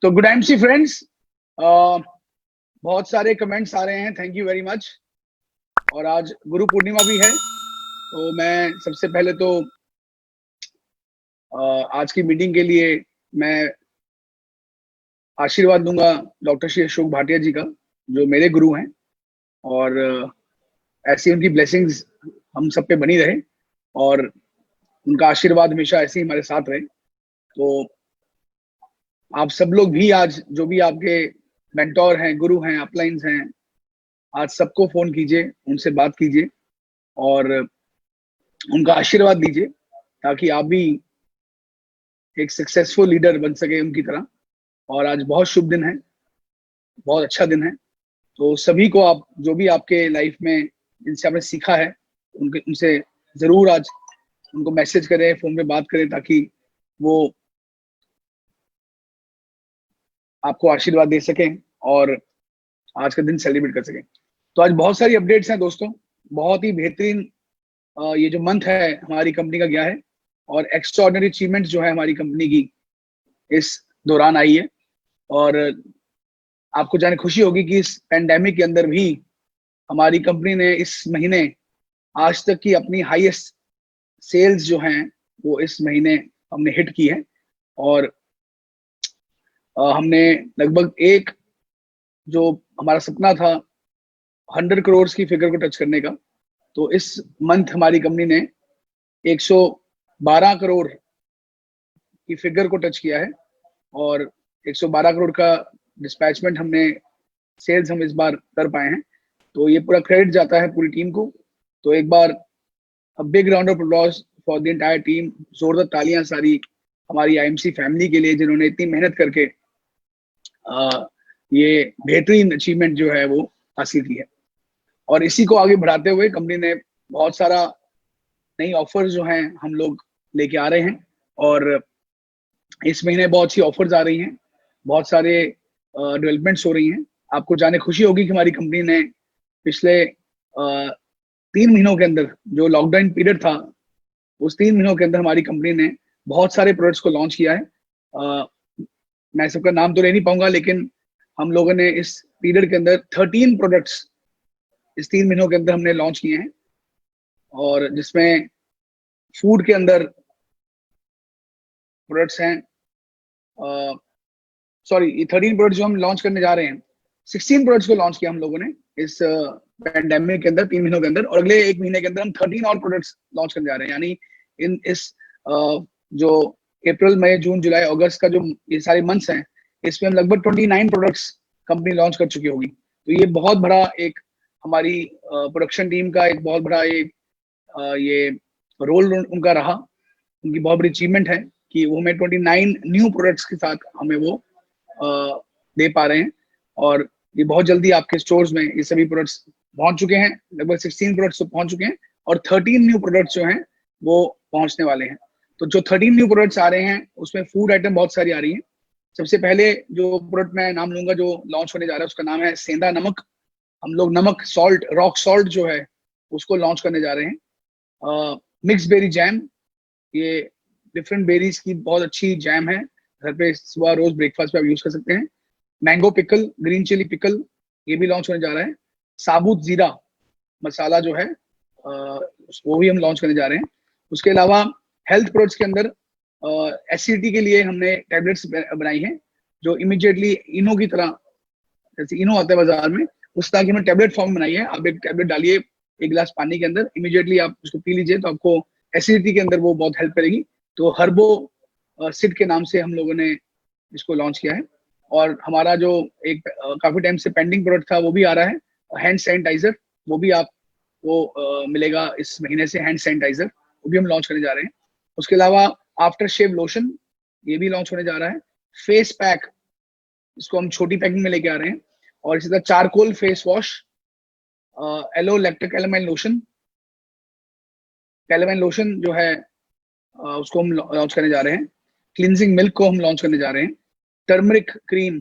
तो good MC friends, बहुत सारे कमेंट्स आ रहे हैं, थैंक यू वेरी मच। और आज गुरु पूर्णिमा भी है, तो मैं सबसे पहले तो आज की मीटिंग के लिए मैं आशीर्वाद दूंगा डॉक्टर श्री अशोक भाटिया जी का, जो मेरे गुरु हैं। और ऐसी उनकी ब्लेसिंग्स हम सब पे बनी रहे और उनका आशीर्वाद हमेशा ऐसे ही हमारे साथ रहे। तो आप सब लोग भी आज जो भी आपके मेंटोर हैं, गुरु हैं, अपलाइंस हैं, आज सबको फोन कीजिए, उनसे बात कीजिए और उनका आशीर्वाद दीजिए, ताकि आप भी एक सक्सेसफुल लीडर बन सके उनकी तरह। और आज बहुत शुभ दिन है, बहुत अच्छा दिन है। तो सभी को आप जो भी आपके लाइफ में जिनसे आपने सीखा है, उनसे जरूर आज उनको मैसेज करें, फोन पे बात करें, ताकि वो आपको आशीर्वाद दे सकें और आज का दिन सेलिब्रेट कर सकें। तो आज बहुत सारी अपडेट्स हैं दोस्तों, बहुत ही बेहतरीन ये जो मंथ है हमारी कंपनी का गया है और एक्स्ट्राऑर्डिनरी अचीवमेंट जो है हमारी कंपनी की इस दौरान आई है। और आपको जाने खुशी होगी कि इस पेंडेमिक के अंदर भी हमारी कंपनी ने इस महीने आज तक की अपनी हाईएस्ट सेल्स जो हैं वो इस महीने हमने हिट की है। और हमने लगभग एक जो हमारा सपना था 100 करोड़ की फिगर को टच करने का, तो इस मंथ हमारी कंपनी ने 112 करोड़ की फिगर को टच किया है। और 112 करोड़ का डिस्पैचमेंट हमने सेल्स हम इस बार कर पाए हैं। तो ये पूरा क्रेडिट जाता है पूरी टीम को। तो एक बार big round of applause for the entire team, जोरदार तालियां सारी हमारी आईएमसी फैमिली के लिए, जिन्होंने इतनी मेहनत करके ये बेहतरीन अचीवमेंट जो है वो हासिल की है। और इसी को आगे बढ़ाते हुए कंपनी ने बहुत सारा नई ऑफर्स जो हैं हम लोग लेके आ रहे हैं। और इस महीने बहुत सी ऑफर्स आ रही हैं, बहुत सारे डेवलपमेंट्स हो रही हैं। आपको जाने खुशी होगी कि हमारी कंपनी ने पिछले 3 महीनों के अंदर, जो लॉकडाउन पीरियड था, उस 3 महीनों के अंदर हमारी कंपनी ने बहुत सारे प्रोडक्ट्स को लॉन्च किया है। मैं सबका नाम तो ले नहीं पाऊंगा, लेकिन हम लोगों ने इस पीरियड के अंदर 13 प्रोडक्ट्स इस 3 महीनों के अंदर हमने लॉन्च किए हैं। और जिसमें फूड के अंदर प्रोडक्ट्स हैं, सॉरी, ये 13 प्रोडक्ट्स जो हम लॉन्च करने जा रहे हैं, 16 प्रोडक्ट्स को लॉन्च किया हम लोगों ने इस पैंडेमिक के अंदर 3 महीनों के अंदर। और अगले 1 महीने के अंदर हम 13 और प्रोडक्ट्स लॉन्च करने जा रहे हैं। यानी इस जो अप्रैल, मई, जून, जुलाई, अगस्त का जो ये सारे मंथ्स हैं, इसमें हम लगभग 29 प्रोडक्ट्स कंपनी लॉन्च कर चुकी होगी। तो ये बहुत बड़ा एक हमारी प्रोडक्शन टीम का एक बहुत बड़ा एक ये रोल उनका रहा, उनकी बहुत बड़ी अचीवमेंट है कि वो हमें 29 न्यू प्रोडक्ट्स के साथ हमें वो दे पा रहे हैं। और ये बहुत जल्दी आपके स्टोर्स में ये सभी प्रोडक्ट्स पहुंच चुके हैं। लगभग 16 प्रोडक्ट्स तो पहुंच चुके हैं और 13 न्यू प्रोडक्ट्स जो हैं वो पहुंचने वाले हैं। तो जो 13 न्यू प्रोडक्ट्स आ रहे हैं उसमें फूड आइटम बहुत सारी आ रही हैं। सबसे पहले जो प्रोडक्ट मैं नाम लूंगा जो लॉन्च होने जा रहा है, उसका नाम है सेंधा नमक। हम लोग नमक, सॉल्ट, रॉक सॉल्ट जो है उसको लॉन्च करने जा रहे हैं। मिक्स बेरी जैम, ये डिफरेंट बेरीज की बहुत अच्छी जैम है, घर पे सुबह रोज ब्रेकफास्ट पे आप यूज कर सकते हैं। Mango pickle, green chilli pickle, ये भी लॉन्च होने जा रहा है। साबुत जीरा मसाला जो है वो भी हम लॉन्च करने जा रहे हैं। उसके अलावा हेल्थ प्रोडक्ट्स के अंदर एसिडिटी के लिए हमने टैबलेट्स बनाई हैं, जो इमीडिएटली इनो की तरह, जैसे इनो आता है बाजार में, उस तरह की हमने टैबलेट फॉर्म बनाई है। आप एक टैबलेट डालिए 1 गिलास पानी के अंदर, इमीडिएटली आप उसको पी लीजिए, तो आपको एसिडिटी के अंदर वो बहुत हेल्प करेगी। तो हर्बो सिड के नाम से हम लोगों ने इसको लॉन्च किया है। और हमारा जो एक काफी टाइम से पेंडिंग प्रोडक्ट था वो भी आ रहा है, हैंड सैनिटाइजर। वो भी आपको मिलेगा इस महीने से, हैंड सैनिटाइजर, वो भी हम लॉन्च करने जा रहे हैं। उसके अलावा आफ्टर शेव लोशन, ये भी लॉन्च होने जा रहा है। फेस पैक, इसको हम छोटी पैकिंग में लेके आ रहे हैं। और इसी तरह charcoal face wash, aloe lactic calamine lotion, calamine lotion जो है उसको हम लॉन्च करने जा रहे हैं। क्लींजिंग मिल्क को हम लॉन्च करने जा रहे हैं। टर्मरिक क्रीम,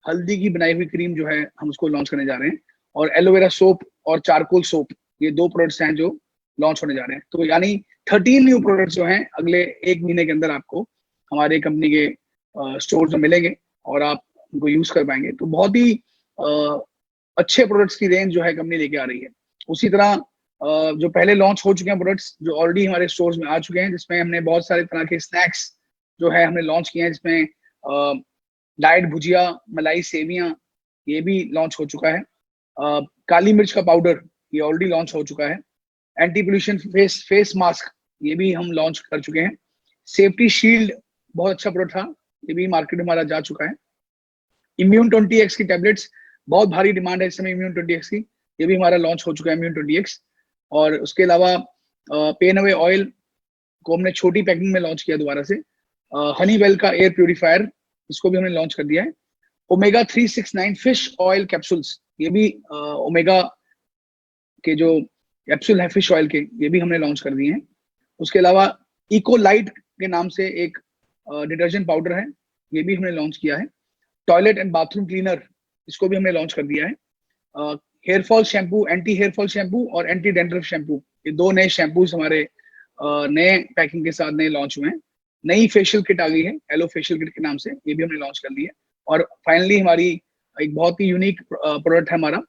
हल्दी की बनाई हुई क्रीम जो है हम उसको लॉन्च करने जा रहे हैं। और एलोवेरा सोप और चारकोल सोप, ये 2 प्रोडक्ट्स हैं जो लॉन्च होने जा रहे हैं। तो यानी 13 न्यू प्रोडक्ट्स जो हैं अगले 1 महीने के अंदर आपको हमारे कंपनी के स्टोर्स में मिलेंगे। और आप उनको यूज कर पाएंगे। तो बहुत ही अच्छे प्रोडक्ट्स की रेंज जो है कंपनी लेके आ रही है। उसी तरह जो पहले लॉन्च हो चुके हैं प्रोडक्ट्स जो ऑलरेडी हमारे स्टोर्स में आ चुके हैं, जिसमें हमने बहुत सारे तरह के स्नैक्स जो है हमने लॉन्च किए हैं, जिसमें डाइट भुजिया, मलाई सेवियां, ये भी लॉन्च हो चुका है। काली मिर्च का पाउडर ये ऑलरेडी लॉन्च हो चुका है। एंटी पोल्यूशन फेस मास्क ये भी हम लॉन्च कर चुके हैं। सेफ्टी शील्ड बहुत अच्छा प्रोडक्ट था, ये भी मार्केट में हमारा जा चुका है। इम्यून 20x की टैबलेट्स, बहुत भारी डिमांड है इस समय इम्यून 20x की, ये भी हमारा लॉन्च हो चुका है इम्यून 20x। और उसके अलावा पेन अवे ऑयल को हमने छोटी पैकिंग में लॉन्च किया दोबारा से। हनीवेल का एयर प्यूरिफायर, इसको भी हमने लॉन्च कर दिया है। ओमेगा 369 फिश ऑयल कैप्सूल्स, ये भी ओमेगा के जो कैप्सूल है फिश ऑयल के, ये भी हमने लॉन्च कर दिए हैं। उसके अलावा इको लाइट के नाम से एक डिटर्जेंट पाउडर है, ये भी हमने लॉन्च किया है। टॉयलेट एंड बाथरूम क्लीनर, इसको भी हमने लॉन्च कर दिया है। Hair fall shampoo, anti hair fall shampoo और एंटी डेंड्रफ शैम्पू, ये दो नए शैम्पूज हमारे नए पैकिंग के साथ नए लॉन्च हुए हैं। नई फेशियल किट आ गई है एलो फेशियल किट के नाम से, ये भी हमने लॉन्च कर दी है। और फाइनली हमारी एक बहुत ही यूनिक प्रोडक्ट है हमारा,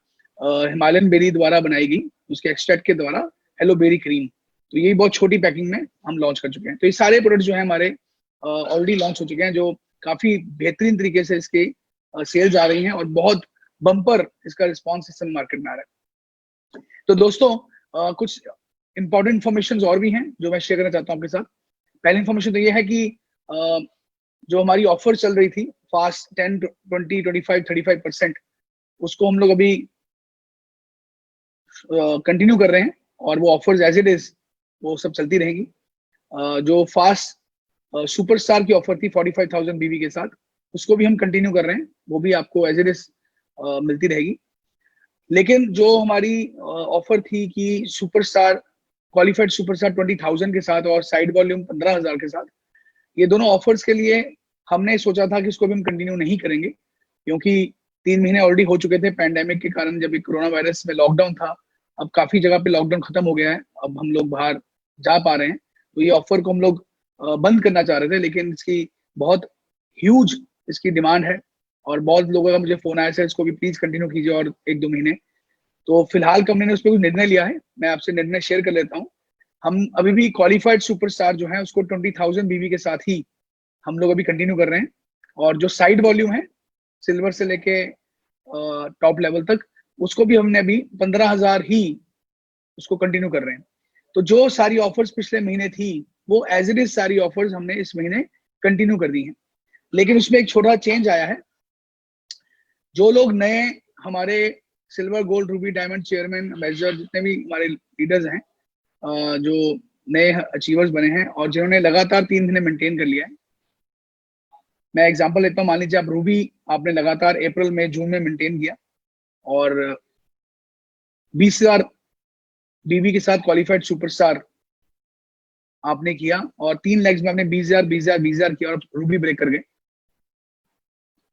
हिमालयन बेरी द्वारा बनाई गई, उसके एक्सट्रैक्ट के द्वारा एलो बेरी क्रीम, तो ये बहुत छोटी पैकिंग में हम लॉन्च कर चुके हैं। तो ये सारे प्रोडक्ट जो है हमारे ऑलरेडी लॉन्च हो चुके हैं, जो काफी बेहतरीन तरीके से इसके सेल्स आ रही हैं और बहुत बम्पर इसका रिस्पॉन्स इस समय मार्केट में आ रहा है। तो दोस्तों कुछ इंपॉर्टेंट इन्फॉर्मेशन और भी हैं जो मैं शेयर करना चाहता हूँ आपके साथ। पहली इन्फॉर्मेशन तो ये है कि जो हमारी ऑफर चल रही थी फास्ट 10, 20, 25, 35%, उसको हम लोग अभी कंटिन्यू कर रहे हैं और वो ऑफर्स एज इट इज वो सब चलती रहेगी। जो फास्ट सुपरस्टार की ऑफर थी 45,000 बीवी के साथ, उसको भी हम कंटिन्यू कर रहे हैं, वो भी आपको एज इट इज मिलती रहेगी। लेकिन जो हमारी ऑफर थी कि सुपरस्टार क्वालिफाइड सुपरस्टार 20,000 के साथ और साइड वॉल्यूम 15,000 के साथ, ये दोनों ऑफर्स के लिए हमने सोचा था कि इसको भी हम कंटिन्यू नहीं करेंगे, क्योंकि 3 महीने ऑलरेडी हो चुके थे पैंडेमिक के कारण, जब कोरोना वायरस में लॉकडाउन था। अब काफी जगह पे लॉकडाउन खत्म हो गया है, अब हम लोग बाहर जा पा रहे हैं, तो ये ऑफर को हम लोग बंद करना चाह रहे थे, लेकिन इसकी बहुत ह्यूज इसकी डिमांड है और बहुत लोगों का मुझे फोन आया सर इसको भी प्लीज कंटिन्यू कीजिए और 1-2 महीने। तो फिलहाल कंपनी ने उस पर कुछ निर्णय लिया है, मैं आपसे निर्णय शेयर कर लेता हूँ। हम अभी भी क्वालिफाइड सुपरस्टार जो है उसको 20,000 बीवी के साथ ही हम लोग अभी कंटिन्यू कर रहे हैं, और जो साइड वॉल्यूम है सिल्वर से लेके टॉप लेवल तक, उसको भी हमने अभी 15,000 ही उसको कंटिन्यू कर रहे हैं। तो जो सारी ऑफर्स पिछले महीने थी वो एज इट इज सारी ऑफर्स हमने इस महीने कंटिन्यू कर दी हैं। लेकिन उसमें एक छोटा चेंज आया है। जो लोग नए हमारे silver gold ruby diamond chairman major जितने भी हमारे लीडर्स हैं, जो नए अचीवर्स बने हैं और जिन्होंने लगातार 3 महीने मेंटेन कर लिया है, मैं एग्जांपल लेता हूँ। मान लीजिए आप रूबी आपने लगातार अप्रैल मई जून में मेंटेन किया और 20,000 बीबी के साथ क्वालिफाइड सुपरस्टार आपने किया और 3 लेग्स में आपने 20,000 20,000 20,000 किया और रूबी ब्रेक कर गए।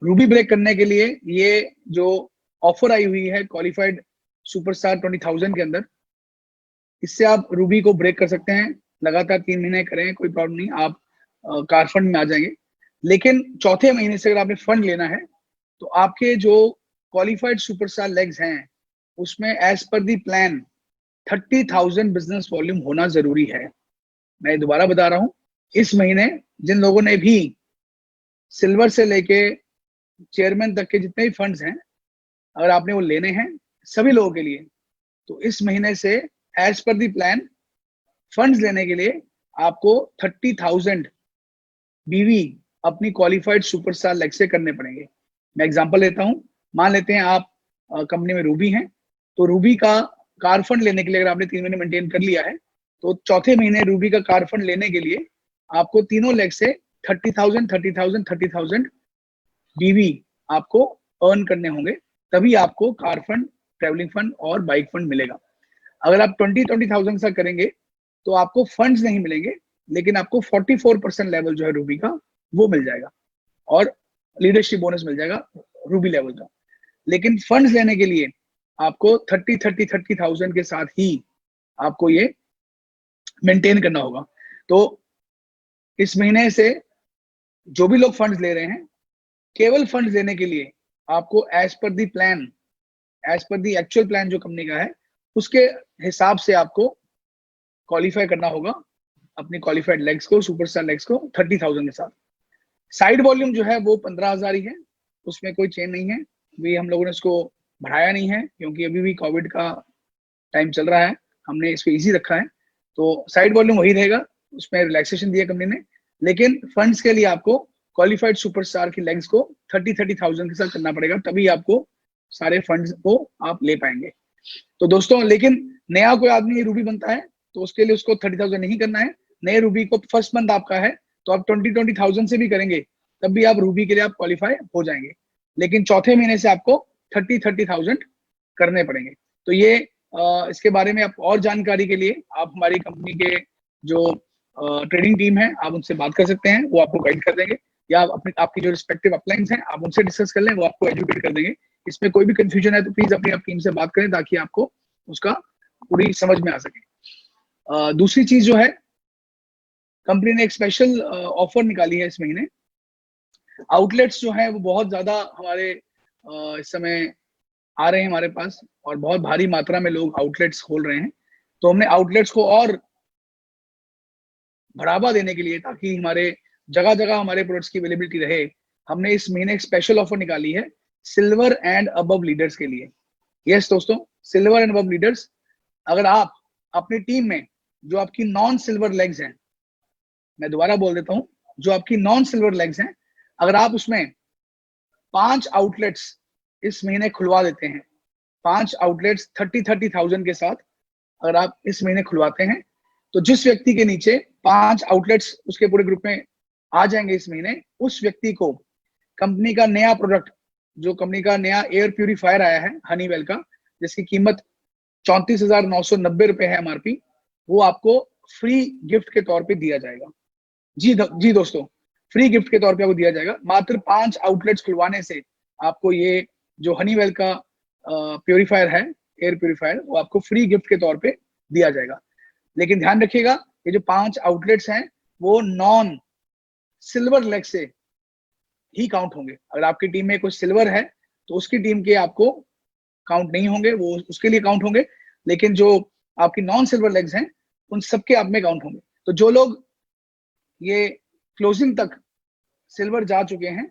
रूबी ब्रेक करने के लिए ये जो ऑफर आई हुई है क्वालिफाइड सुपरस्टार 20,000 के अंदर, इससे आप रूबी को ब्रेक कर सकते हैं। लगातार 3 महीने करें, कोई प्रॉब्लम नहीं, आप कार फंड में आ जाएंगे। लेकिन चौथे महीने से अगर आपने फंड लेना है तो आपके जो क्वालिफाइड सुपरस्टार लेग्स हैं उसमें as per the plan 30,000 business volume होना जरूरी है। मैं दोबारा बता रहा हूं, इस महीने जिन लोगों ने भी सिल्वर से लेके चेयरमैन तक के जितने भी फंड्स हैं, अगर आपने वो लेने हैं सभी लोगों के लिए, तो इस महीने से as per the plan funds लेने के लिए आपको 30,000 बीवी अपनी क्वालिफाइड सुपरस्टार लेग से करने पड़ेंगे। मैं एग्जांपल लेता हूं, मान लेते हैं आप कंपनी में रूबी हैं, तो रूबी का कार फंड लेने के लिए अगर आपने 3 महीने मेंटेन कर लिया है, तो चौथे महीने रूबी का कार फंड लेने के लिए आपको तीनों लेग से 30,000 30,000 30,000 बीवी आपको अर्न करने होंगे, तभी आपको कार फंड, ट्रेवलिंग फंड और बाइक फंड मिलेगा। अगर आप 20,000 से करेंगे तो आपको फंड्स नहीं मिलेंगे, लेकिन आपको 44% लेवल जो है रूबी का वो मिल जाएगा और लीडरशिप बोनस मिल जाएगा रूबी लेवल का। लेकिन फंड्स लेने के लिए आपको 30,000 के साथ ही आपको ये मेंटेन करना होगा। तो इस महीने से जो भी लोग फंड्स ले रहे हैं केवल फंड देने के लिए आपको as per the plan, as per the actual plan जो कंपनी का है उसके हिसाब से आपको क्वालिफाई करना होगा अपनी क्वालिफाइड लेग्स को, सुपरस्टार लेग्स को 30,000 के साथ। साइड वॉल्यूम जो है वो 15,000 ही है, उसमें कोई चेंज नहीं है, भी हम लोगों ने उसको बढ़ाया नहीं है क्योंकि अभी भी कोविड का टाइम चल रहा है, हमने इसको इजी रखा है। तो साइड वॉल्यूम वही रहेगा, उसमें रिलैक्सेशन दिया कंपनी ने, लेकिन फंड्स के लिए आपको क्वालिफाइड सुपरस्टार की लेग्स को 30,000 के साथ करना पड़ेगा, तभी आपको सारे फंड्स को आप ले पाएंगे। तो दोस्तों, लेकिन नया कोई आदमी रूबी बनता है तो उसके लिए उसको 30,000 नहीं करना है। नए रूबी को फर्स्ट मंथ आपका है तो आप 20,000 से भी करेंगे तब भी आप रूबी के लिए आप क्वालिफाई हो जाएंगे, लेकिन चौथे महीने से आपको 30,000 करने पड़ेंगे। तो ये इसके बारे में आप और जानकारी के लिए आप हमारी कंपनी के जो ट्रेडिंग टीम है आप उनसे बात कर सकते हैं, वो आपको गाइड कर देंगे, या आप अपने आपकी जो रिस्पेक्टिव अपलाइंस हैं आप उनसे डिस्कस कर लें, वो आपको एजुकेट कर देंगे। इसमें कोई भी कंफ्यूजन है तो प्लीज अपनी टीम से बात करें ताकि आपको उसका पूरी समझ में आ सके। दूसरी चीज जो है, कंपनी ने एक स्पेशल ऑफर निकाली है इस महीने। आउटलेट्स जो है वो बहुत ज्यादा हमारे इस समय आ रहे हैं हमारे पास, और बहुत भारी मात्रा में लोग आउटलेट्स खोल रहे हैं, तो हमने आउटलेट्स को और बढ़ावा देने के लिए, ताकि हमारे जगह जगह हमारे प्रोडक्ट्स की अवेलेबिलिटी रहे, हमने इस महीने एक स्पेशल ऑफर निकाली है सिल्वर एंड अबव लीडर्स के लिए। यस दोस्तों, सिल्वर एंड अबव लीडर्स, अगर आप अपनी टीम में जो आपकी नॉन सिल्वर लेग्स हैं, मैं दोबारा बोल देता हूं, जो आपकी नॉन सिल्वर लेग्स हैं, अगर आप उसमें 5 आउटलेट्स इस महीने खुलवा देते हैं, 5 आउटलेट्स 30,000 के साथ अगर आप इस महीने खुलवाते हैं, तो जिस व्यक्ति के नीचे 5 आउटलेट्स उसके पूरे ग्रुप में आ जाएंगे इस महीने, उस व्यक्ति को कंपनी का नया प्रोडक्ट, जो कंपनी का नया एयर प्यूरिफायर आया है हनीवेल का, जिसकी कीमत 34,990 रुपए है एमआरपी, वो आपको फ्री गिफ्ट के तौर पे दिया जाएगा। जी दोस्तों, फ्री गिफ्ट के तौर पे आपको दिया जाएगा। मात्र 5 आउटलेट्स खुलवाने से आपको ये जो हनीवेल का प्यूरिफायर है, एयर प्यूरिफायर, वो आपको फ्री गिफ्ट के तौर पे दिया जाएगा। लेकिन ध्यान रखिएगा, ये जो 5 आउटलेट्स हैं वो नॉन सिल्वर लेग से ही काउंट होंगे। अगर आपकी टीम में कोई सिल्वर है तो उसकी टीम के आपको काउंट नहीं होंगे, वो उसके लिए काउंट होंगे, लेकिन जो आपकी नॉन सिल्वर लेग्स हैं उन सबके आप में काउंट होंगे। तो जो लोग ये क्लोजिंग तक सिल्वर जा चुके हैं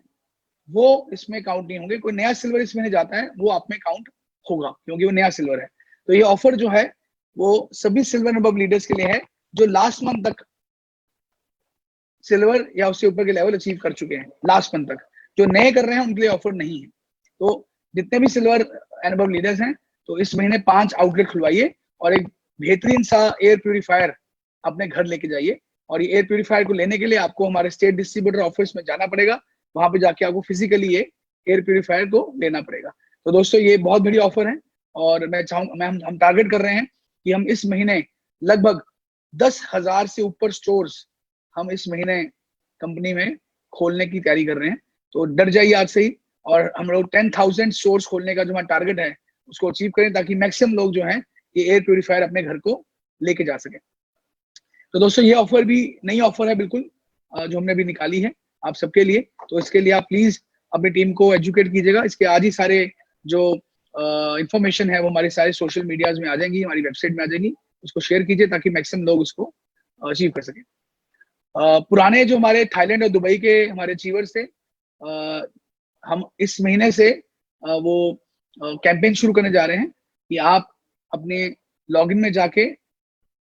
वो इसमें काउंट नहीं होंगे। कोई नया सिल्वर इस महीने जाता है वो आप में काउंट होगा क्योंकि वो नया सिल्वर है। तो ये ऑफर जो है वो सभी सिल्वर अबव लीडर्स के लिए है जो लास्ट मंथ तक सिल्वर या उससे ऊपर के लेवल अचीव कर चुके हैं लास्ट मंथ तक। जो नए कर रहे हैं उनके लिए ऑफर नहीं है। तो जितने भी सिल्वर एंड अबव लीडर्स हैं तो इस महीने 5 आउटलेट खुलवाइए और एक बेहतरीन सा एयर प्यूरिफायर अपने घर लेके जाइए। और ये एयर प्यूरिफायर को लेने के लिए आपको हमारे स्टेट डिस्ट्रीब्यूटर ऑफिस में जाना पड़ेगा, वहां पे जाके आपको फिजिकली ये एयर प्यूरिफायर को लेना पड़ेगा। तो दोस्तों, ये बहुत बड़ी ऑफर है और हम टारगेट कर रहे हैं कि हम इस महीने लगभग 10,000 से ऊपर स्टोर्स हम इस महीने कंपनी में खोलने की तैयारी कर रहे हैं। तो डर जाइए आज से ही, और हम लोग 10,000 स्टोर्स खोलने का जो हमारा टारगेट है उसको अचीव करें ताकि मैक्सिमम लोग जो हैं ये एयर प्यूरिफायर अपने घर को लेके जा सके। तो दोस्तों, ये ऑफर भी नई ऑफर है बिल्कुल, जो हमने अभी निकाली है आप सबके लिए। तो इसके लिए आप प्लीज अपनी टीम को एजुकेट कीजिएगा। इसके आज ही सारे जो इंफॉर्मेशन है वो हमारे सारे सोशल मीडियाज में आ जाएंगी, हमारी वेबसाइट में आ जाएंगी, उसको शेयर कीजिए ताकि मैक्सिमम लोग उसको अचीव कर सकें। पुराने जो हमारे थाईलैंड और दुबई के हमारे अचीवर्स थे, हम इस महीने से वो कैंपेन शुरू करने जा रहे हैं कि आप अपने लॉगिन में जाके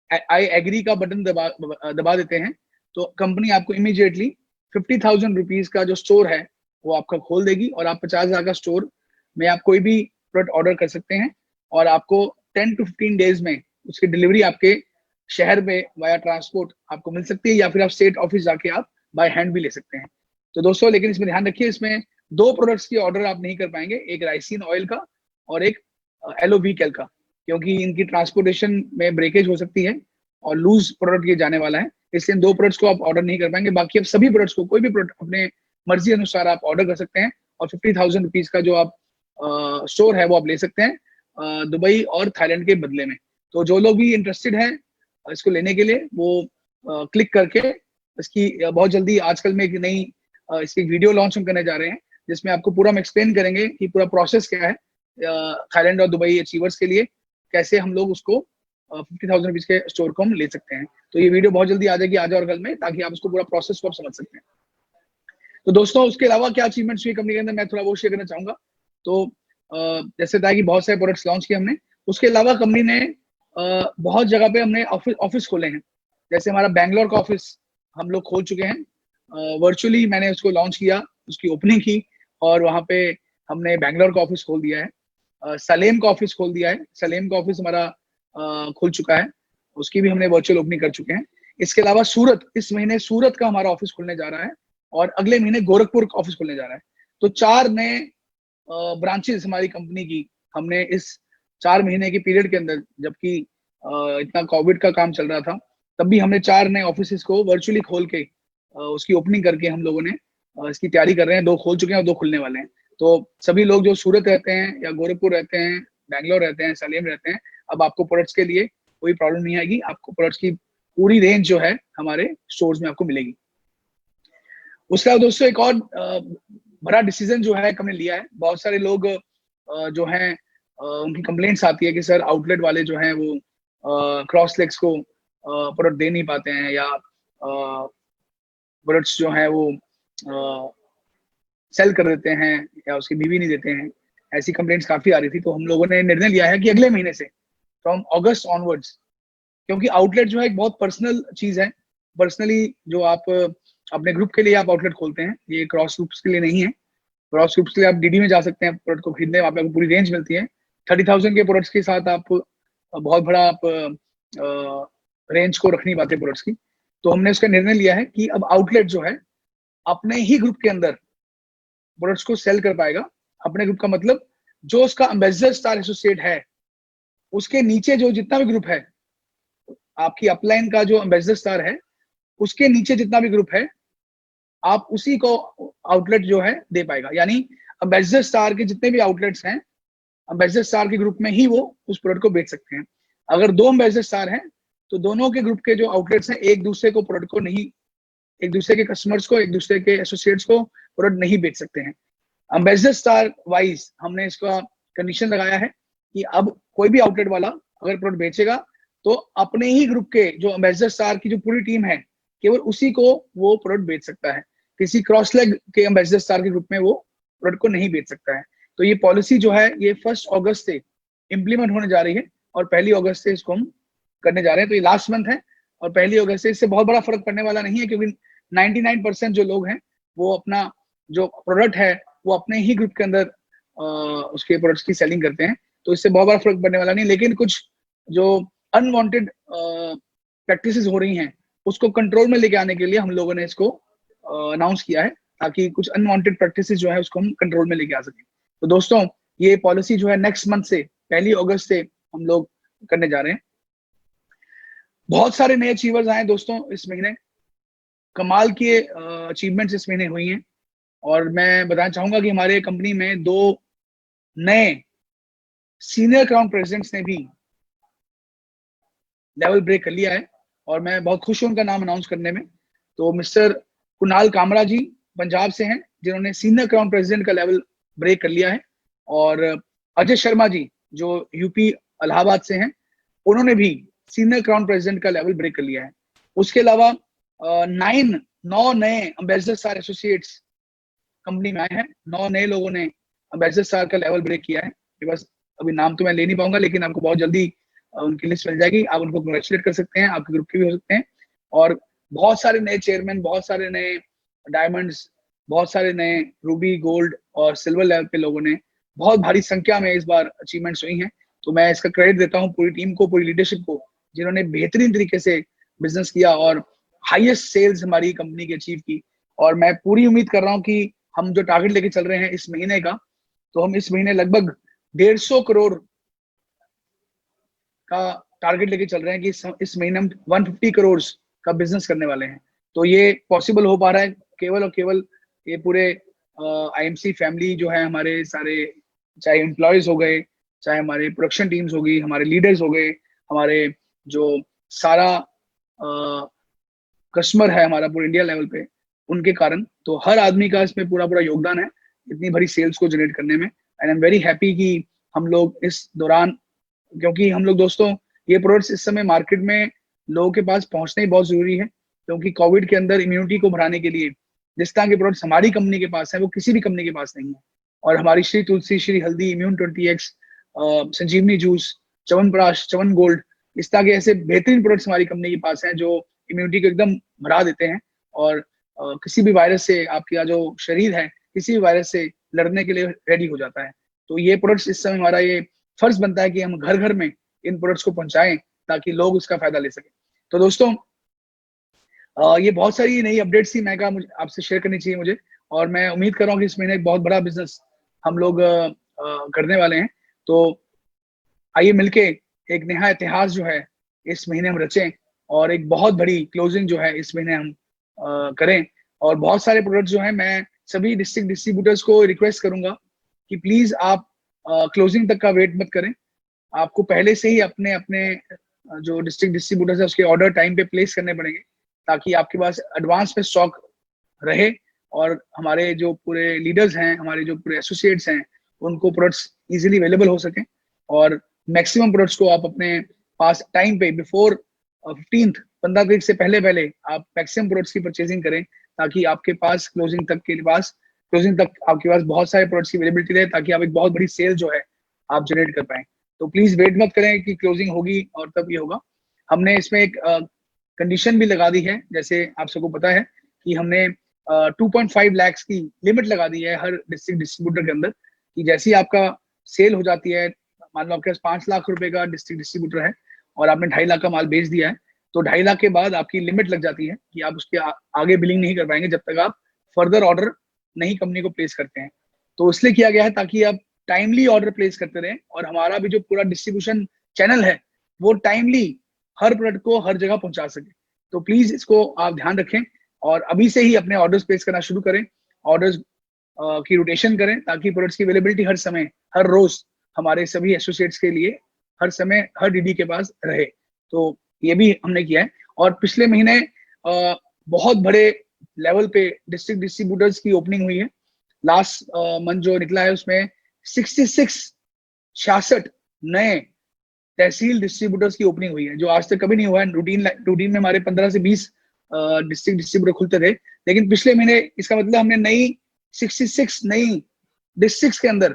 आई एग्री का बटन दबा देते हैं तो कंपनी आपको इमीडिएटली 50,000 रुपीज का जो स्टोर है वो आपका खोल देगी और आप 50,000 का स्टोर में आप कोई भी प्रोडक्ट ऑर्डर कर सकते हैं और आपको 10 to 15 डेज में उसकी डिलीवरी आपके शहर में वाया ट्रांसपोर्ट आपको मिल सकती है, या फिर आप स्टेट ऑफिस जाके आप बाय हैंड भी ले सकते हैं। तो दोस्तों, लेकिन इसमें ध्यान रखिए, इसमें 2 प्रोडक्ट्स की ऑर्डर आप नहीं कर पाएंगे, एक राइसिन ऑयल का और एक एलोवीकेल का, क्योंकि इनकी ट्रांसपोर्टेशन में ब्रेकेज हो सकती है और लूज प्रोडक्ट ये जाने वाला है, इसलिए 2 प्रोडक्ट्स को आप ऑर्डर नहीं कर पाएंगे। बाकी आप सभी प्रोडक्ट्स को, कोई भी प्रोडक्ट अपने मर्जी अनुसार आप ऑर्डर कर सकते हैं और 50,000 रुपीज का जो आप स्टोर है वो आप ले सकते हैं दुबई और थाईलैंड के बदले में। तो जो लोग भी इंटरेस्टेड है इसको लेने के लिए वो क्लिक करके इसकी बहुत जल्दी, आजकल में एक नई इसकी वीडियो लॉन्च हम करने जा रहे हैं जिसमें आपको पूरा हम एक्सप्लेन करेंगे कि पूरा प्रोसेस क्या है थाईलैंड और दुबई अचीवर्स के लिए, कैसे हम लोग उसको 50,000 रुपीज के स्टोर को हम ले सकते हैं। तो ये वीडियो बहुत जल्दी आ जाएगी आज और कल में, ताकि आप उसको पूरा प्रोसेस को आप समझ सकते हैं। तो दोस्तों उसके अलावा क्या अचीवमेंट्स हुई कंपनी के अंदर, मैं थोड़ा वो शेयर करना चाहूंगा। तो जैसे था कि बहुत सारे प्रोडक्ट्स लॉन्च किए हमने, उसके अलावा कंपनी ने बहुत जगह पे हमने ऑफिस खोले हैं। जैसे हमारा बैंगलोर का ऑफिस हम लोग खोल चुके हैं, वर्चुअली मैंने उसको लॉन्च किया, उसकी ओपनिंग की, और वहाँ पे हमने बैंगलोर का ऑफिस खोल दिया है। सलेम का ऑफिस खोल दिया है, सलेम का ऑफिस हमारा खुल चुका है, उसकी भी हमने वर्चुअल ओपनिंग कर चुके हैं। इसके अलावा सूरत, इस महीने सूरत का हमारा ऑफिस खुलने जा रहा है, और अगले महीने गोरखपुर का ऑफिस खुलने जा रहा है। तो 4 नए ब्रांचेस हमारी कंपनी की हमने इस 4 महीने के पीरियड के अंदर, जबकि इतना कोविड का काम चल रहा था, तब भी हमने 4 नए ऑफिस को वर्चुअली खोल के उसकी ओपनिंग करके हम लोगों ने इसकी तैयारी कर रहे हैं। 2 खोल चुके हैं और 2 खुलने वाले हैं। तो सभी लोग जो सूरत रहते हैं या गोरखपुर रहते हैं, बैंगलोर रहते हैं, सलेम रहते हैं, अब आपको प्रोडक्ट्स के लिए कोई प्रॉब्लम नहीं आएगी। आपको प्रोडक्ट्स की पूरी रेंज जो है हमारे स्टोर्स में आपको मिलेगी। उसके बाद दोस्तों एक और बड़ा डिसीजन जो है हमने लिया है। बहुत सारे लोग जो हैं उनकी कंप्लेंट्स आती है कि सर आउटलेट वाले जो हैं वो क्रॉस लेग्स को प्रोडक्ट दे नहीं पाते हैं, या प्रोडक्ट्स जो हैं वो सेल कर देते हैं, या उसकी बीवी नहीं देते हैं। ऐसी कंप्लेंट्स काफी आ रही थी। तो हम लोगों ने निर्णय लिया है कि अगले महीने से, फ्रॉम अगस्त ऑनवर्ड्स, क्योंकि आउटलेट जो है एक बहुत पर्सनल चीज है। पर्सनली जो आप अपने ग्रुप के लिए आप आउटलेट खोलते हैं, ये क्रॉस ग्रुप्स के लिए नहीं है। क्रॉस ग्रुप्स के लिए आप डीडी में जा सकते हैं प्रोडक्ट को खरीदने, वहाँ पे आपको पूरी रेंज मिलती है। 30,000 के प्रोडक्ट्स के साथ आप बहुत बड़ा आप रेंज को रख नहीं पाते प्रोडक्ट्स की। तो हमने उसका निर्णय लिया है कि अब आउटलेट जो है अपने ही ग्रुप के अंदर प्रोडक्ट्स को सेल कर पाएगा। अपने ग्रुप का मतलब जो उसका एम्बेसडर स्टार एसोसिएट है, उसके नीचे जो जितना भी ग्रुप है, आपकी अपलाइन का जो एम्बेसडर स्टार है, उसके नीचे जितना भी ग्रुप है, आप उसी को आउटलेट जो है दे पाएगा। यानी एम्बेसडर स्टार के जितने भी आउटलेट्स हैं, एम्बेसडर स्टार के ग्रुप में ही वो उस प्रोडक्ट को बेच सकते हैं। अगर 2 एम्बेसडर स्टार हैं, तो दोनों के ग्रुप के जो आउटलेट्स हैं, एक दूसरे को प्रोडक्ट को नहीं, एक दूसरे के कस्टमर्स को, एक दूसरे के एसोसिएट्स को प्रोडक्ट नहीं बेच सकते हैं। एम्बेसडर स्टार वाइज हमने इसका कंडीशन लगाया है कि अब कोई भी आउटलेट वाला अगर प्रोडक्ट बेचेगा, तो अपने ही ग्रुप के जो एम्बेसडर स्टार की जो पूरी टीम है, केवल उसी को वो प्रोडक्ट बेच सकता है। किसी क्रॉस लेग के एम्बेसडर स्टार के ग्रुप में वो प्रोडक्ट को नहीं बेच सकता है। तो ये पॉलिसी जो है ये 1 अगस्त से इंप्लीमेंट होने जा रही है, और 1 अगस्त से इसको हम करने जा रहे हैं। तो ये लास्ट मंथ है, और 1 अगस्त से इससे बहुत बड़ा फर्क पड़ने वाला नहीं है, क्योंकि 99% जो लोग हैं वो अपना जो प्रोडक्ट है वो अपने ही ग्रुप के अंदर उसके प्रोडक्ट्स की सेलिंग करते हैं। तो इससे बहुत बड़ा फर्क पड़ने वाला नहीं। लेकिन कुछ जो अनवांटेड प्रैक्टिसेस हो रही हैं, उसको कंट्रोल में लेके आने के लिए हम लोगों ने इसको अनाउंस किया है, ताकि कुछ अनवांटेड प्रैक्टिसेस जो है उसको हम कंट्रोल में लेके आ सकें। तो दोस्तों ये पॉलिसी जो है नेक्स्ट मंथ से 1 अगस्त से हम लोग करने जा रहे हैं। बहुत सारे नए अचीवर्स आए दोस्तों इस महीने, कमाल के अचीवमेंट्स इस महीने हुई हैं। और मैं बताना चाहूंगा कि हमारे कंपनी में 2 नए सीनियर क्राउन प्रेसिडेंट्स ने भी लेवल ब्रेक कर लिया है, और मैं बहुत खुश हूं उनका नाम अनाउंस करने में। तो मिस्टर कुणाल कामरा जी पंजाब से हैं, जिन्होंने सीनियर क्राउन प्रेसिडेंट का लेवल ब्रेक कर लिया है। और अजय शर्मा जी जो यूपी इलाहाबाद से हैं, उन्होंने भी सीनियर क्राउन प्रेसिडेंट का लेवल ब्रेक कर लिया है। उसके अलावा 9 नए एम्बेसडर स्टार एसोसिएट्स कंपनी में आए हैं। 9 नए लोगों ने एम्बेसडर स्टार का लेवल ब्रेक किया है। बस अभी नाम तो मैं ले नहीं पाऊंगा, लेकिन आपको बहुत जल्दी उनकी लिस्ट मिल जाएगी। आप उनको कंग्रेचुलेट कर सकते हैं, आपके ग्रुप के भी हो सकते हैं। और बहुत सारे नए चेयरमैन, बहुत सारे नए डायमंड्स, बहुत सारे नए रूबी, गोल्ड और सिल्वर लेवल पे लोगों ने बहुत भारी संख्या में इस बार अचीवमेंट्स हुई हैं। तो मैं इसका क्रेडिट देता हूँ पूरी टीम को, पूरी लीडरशिप को, जिन्होंने बेहतरीन तरीके से बिजनेस किया और हाईएस्ट सेल्स हमारी कंपनी की अचीव की। और मैं पूरी उम्मीद कर रहा हूँ कि हम जो टारगेट लेके चल रहे हैं इस महीने का, तो हम इस महीने लगभग 150 करोड़ का टारगेट लेके चल रहे हैं कि इस महीने हम 150 करोड़ का बिजनेस करने वाले हैं। तो ये पॉसिबल हो पा रहा है केवल और केवल ये पूरे आईएमसी फैमिली जो है, हमारे सारे, चाहे एम्प्लॉयज हो गए, चाहे हमारे प्रोडक्शन टीम्स हो गई, हमारे लीडर्स हो गए, हमारे जो सारा कस्टमर है हमारा पूरे इंडिया लेवल पे, उनके कारण। तो हर आदमी का इसमें पूरा पूरा योगदान है। इतनी बड़ी सेल्स को जनरेट करने में। And I am very happy कि हम लोग इस दौरान, क्योंकि हम लोग दोस्तों ये प्रोडक्ट्स इस समय मार्केट में लोगों के पास पहुंचने ही बहुत जरूरी है, क्योंकि कोविड के अंदर इम्यूनिटी को बढ़ाने के लिए जिस तरह के प्रोडक्ट्स हमारी कंपनी के पास है वो किसी भी कंपनी के पास नहीं है। और हमारी श्री तुलसी, श्री हल्दी, इम्यून 20x, संजीवनी जूस, च्यवनप्राश, च्यवन गोल्ड, इस तरह के ऐसे बेहतरीन प्रोडक्ट्स हमारी कंपनी के पास हैं जो इम्यूनिटी को एकदम बढ़ा देते हैं और किसी भी वायरस से आपका जो शरीर है किसी भी वायरस से लड़ने के लिए रेडी हो जाता है। तो ये प्रोडक्ट्स इस समय हमारा ये फर्ज बनता है कि हम घर घर में इन प्रोडक्ट्स को पहुंचाएं ताकि लोग उसका फायदा ले सकें। तो दोस्तों ये बहुत सारी नई अपडेट्स थी, मैं कहा आपसे शेयर करनी चाहिए मुझे, और मैं उम्मीद कर रहा हूँ कि इस महीने एक बहुत बड़ा बिजनेस हम लोग करने वाले हैं। तो आइए मिलके एक नया इतिहास जो है इस महीने हम रचें और एक बहुत बड़ी क्लोजिंग जो है इस महीने हम करें। और बहुत सारे प्रोडक्ट्स जो है मैं सभी डिस्ट्रिक्ट डिस्ट्रीब्यूटर्स को रिक्वेस्ट करूंगा कि प्लीज आप क्लोजिंग तक का वेट मत करें। आपको पहले से ही अपने अपने जो डिस्ट्रिक्ट डिस्ट्रीब्यूटर्स है उसके ऑर्डर टाइम पे प्लेस करने पड़ेंगे ताकि आपके पास एडवांस में स्टॉक रहे और हमारे जो पूरे लीडर्स हैं, हमारे जो पूरे एसोसिएट्स हैं, उनको प्रोडक्ट्स इजीली अवेलेबल हो सके और मैक्सिमम प्रोडक्ट्स को आप अपने पास टाइम पे बिफोर 15 तारीख से पहले पहले आप मैक्सिमम प्रोडक्ट्स की परचेजिंग करें ताकि आपके पास क्लोजिंग तक आपके पास बहुत सारे प्रोडक्ट्स की अवेलेबिलिटी रहे ताकि आप एक बहुत बड़ी सेल जो है आप जनरेट कर पाए। तो प्लीज वेट मत करें कि क्लोजिंग होगी और तब ये होगा। हमने इसमें एक कंडीशन भी लगा दी है, जैसे आप सबको पता है कि हमने 2.5 लाख की लिमिट लगा दी है हर डिस्ट्रिक्ट डिस्ट्रीब्यूटर के अंदर कि जैसे ही आपका सेल हो जाती है, मान लो आपके पास 5 लाख रुपए का डिस्ट्रिक्ट डिस्ट्रीब्यूटर है और आपने 2.5 लाख का माल बेच दिया है, तो 2.5 लाख के बाद आपकी लिमिट लग जाती है कि आप उसके आगे बिलिंग नहीं कर पाएंगे जब तक आप फर्दर ऑर्डर नई कंपनी को प्लेस करते हैं। तो इसलिए किया गया है ताकि आप टाइमली ऑर्डर प्लेस करते रहें और हमारा भी जो पूरा डिस्ट्रीब्यूशन चैनल है वो टाइमली हर प्रोडक्ट को हर जगह पहुंचा सके। तो प्लीज इसको आप ध्यान रखें और अभी से ही अपने ऑर्डर्स प्लेस करना शुरू करें, ऑर्डर्स की रोटेशन करें ताकि प्रोडक्ट्स की अवेलेबिलिटी हर समय हर रोज हमारे सभी एसोसिएट्स के लिए हर समय हर डीडी के पास रहे। तो ये भी हमने किया है। और पिछले महीने बहुत बड़े लेवल पे डिस्ट्रिक्ट डिस्ट्रीब्यूटर्स की ओपनिंग हुई है। लास्ट मंथ जो निकला है उसमें 66 नए तहसील डिस्ट्रीब्यूटर्स की ओपनिंग हुई है जो आज तक कभी नहीं हुआ है। रूटीन में हमारे 15 से 20 डिस्ट्रिक्ट डिस्ट्रीब्यूटर खुलते थे, लेकिन पिछले महीने इसका मतलब हमने नई 66 नई डिस्ट्रिक्ट्स के अंदर,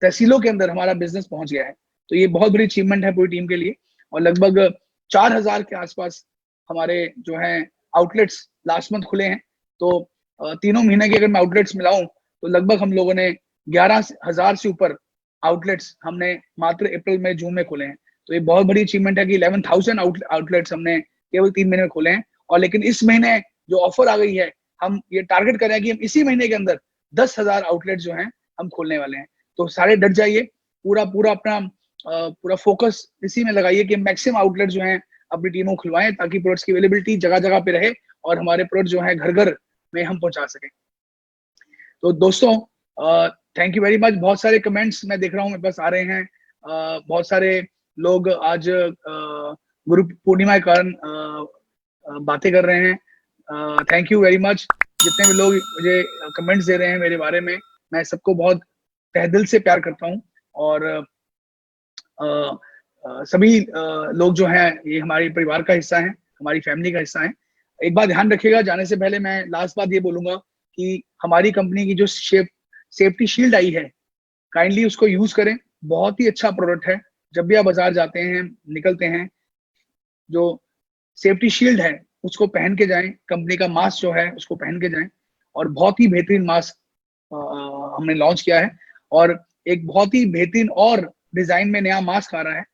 तहसीलों के अंदर हमारा बिजनेस पहुंच गया है। तो ये बहुत बड़ी अचीवमेंट है पूरी टीम के लिए। और लगभग 4000 के आसपास हमारे जो है आउटलेट्स लास्ट मंथ खुले हैं। तो तीनों महीने के अगर मैं आउटलेट्स मिलाऊं तो लगभग हम लोगों ने 11,000 से ऊपर आउटलेट्स हमने मात्र अप्रैल में जून में खोले हैं। तो ये बहुत बड़ी अचीवमेंट है कि 11,000 आउटलेट्स हमने केवल 3 महीने में खोले हैं। और लेकिन इस महीने जो ऑफर आ गई है, हम ये टारगेट कर रहे हैं कि हम इसी महीने के अंदर 10,000 आउटलेट जो हैं हम खोलने वाले हैं। तो सारे डट जाइए, पूरा पूरा अपना पूरा फोकस इसी में लगाइए कि मैक्सिमम आउटलेट जो हैं अपनी टीमों को खुलवाएं ताकि प्रोडक्ट्स की अवेलेबिलिटी जगह जगह पे रहे और हमारे प्रोडक्ट जो है घर घर में हम पहुंचा सकें। तो दोस्तों थैंक यू वेरी मच। बहुत सारे कमेंट्स मैं देख रहा हूँ मेरे पास आ रहे हैं। बहुत सारे लोग आज गुरु पूर्णिमा के कारण बातें कर रहे हैं। Thank you very much. जितने भी लोग मुझे कमेंट्स दे रहे हैं मेरे बारे में, मैं सबको बहुत तहे दिल से प्यार करता हूँ। और सभी लोग जो हैं ये हमारे परिवार का हिस्सा हैं, हमारी फैमिली का हिस्सा हैं। एक बात ध्यान रखिएगा, जाने से पहले मैं लास्ट बात ये बोलूंगा कि हमारी कंपनी की जो सेफ्टी शील्ड आई है, काइंडली उसको यूज करें। बहुत ही अच्छा प्रोडक्ट है। जब भी आप बाजार जाते हैं, निकलते हैं, जो सेफ्टी शील्ड है उसको पहन के जाएं। कंपनी का मास्क जो है उसको पहन के जाएं। और बहुत ही बेहतरीन मास्क हमने लॉन्च किया है और एक बहुत ही बेहतरीन और डिजाइन में नया मास्क आ रहा है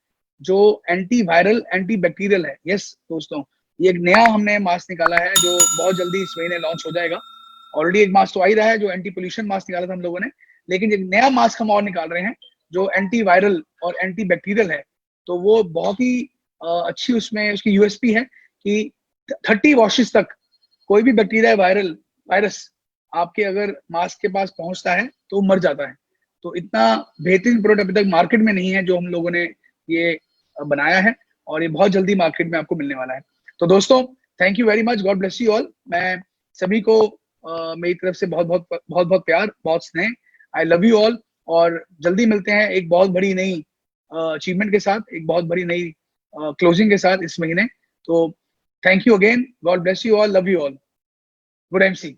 जो एंटी वायरल एंटी बैक्टीरियल है। यस दोस्तों, ये एक नया हमने मास्क निकाला है जो बहुत जल्दी इस महीने लॉन्च हो जाएगा। ऑलरेडी एक मास्क तो आ ही रहा है जो एंटी पोल्यूशन मास्क निकाला था हम लोगों ने, लेकिन एक नया मास्क हम और निकाल रहे हैं जो एंटी वायरल और एंटी बैक्टीरियल है। तो वो बहुत ही अच्छी उसमें उसकी यूएसपी है कि 30 वॉशेस तक कोई भी बैक्टीरिया वायरस आपके अगर मास्क के पास पहुंचता है तो मर जाता है। तो इतना बेहतरीन प्रोडक्ट अभी तक मार्केट में नहीं है जो हम लोगों ने ये बनाया है और ये बहुत जल्दी मार्केट में आपको मिलने वाला है। तो दोस्तों thank you very much, God bless you all. मैं सभी को मेरी तरफ से बहुत बहुत बहुत बहुत प्यार, बहुत स्नेह। आई लव यू ऑल, और जल्दी मिलते हैं एक बहुत बड़ी नई अचीवमेंट के साथ, एक बहुत बड़ी नई क्लोजिंग के साथ इस महीने। तो thank you again, God bless you all, love you all, good MC.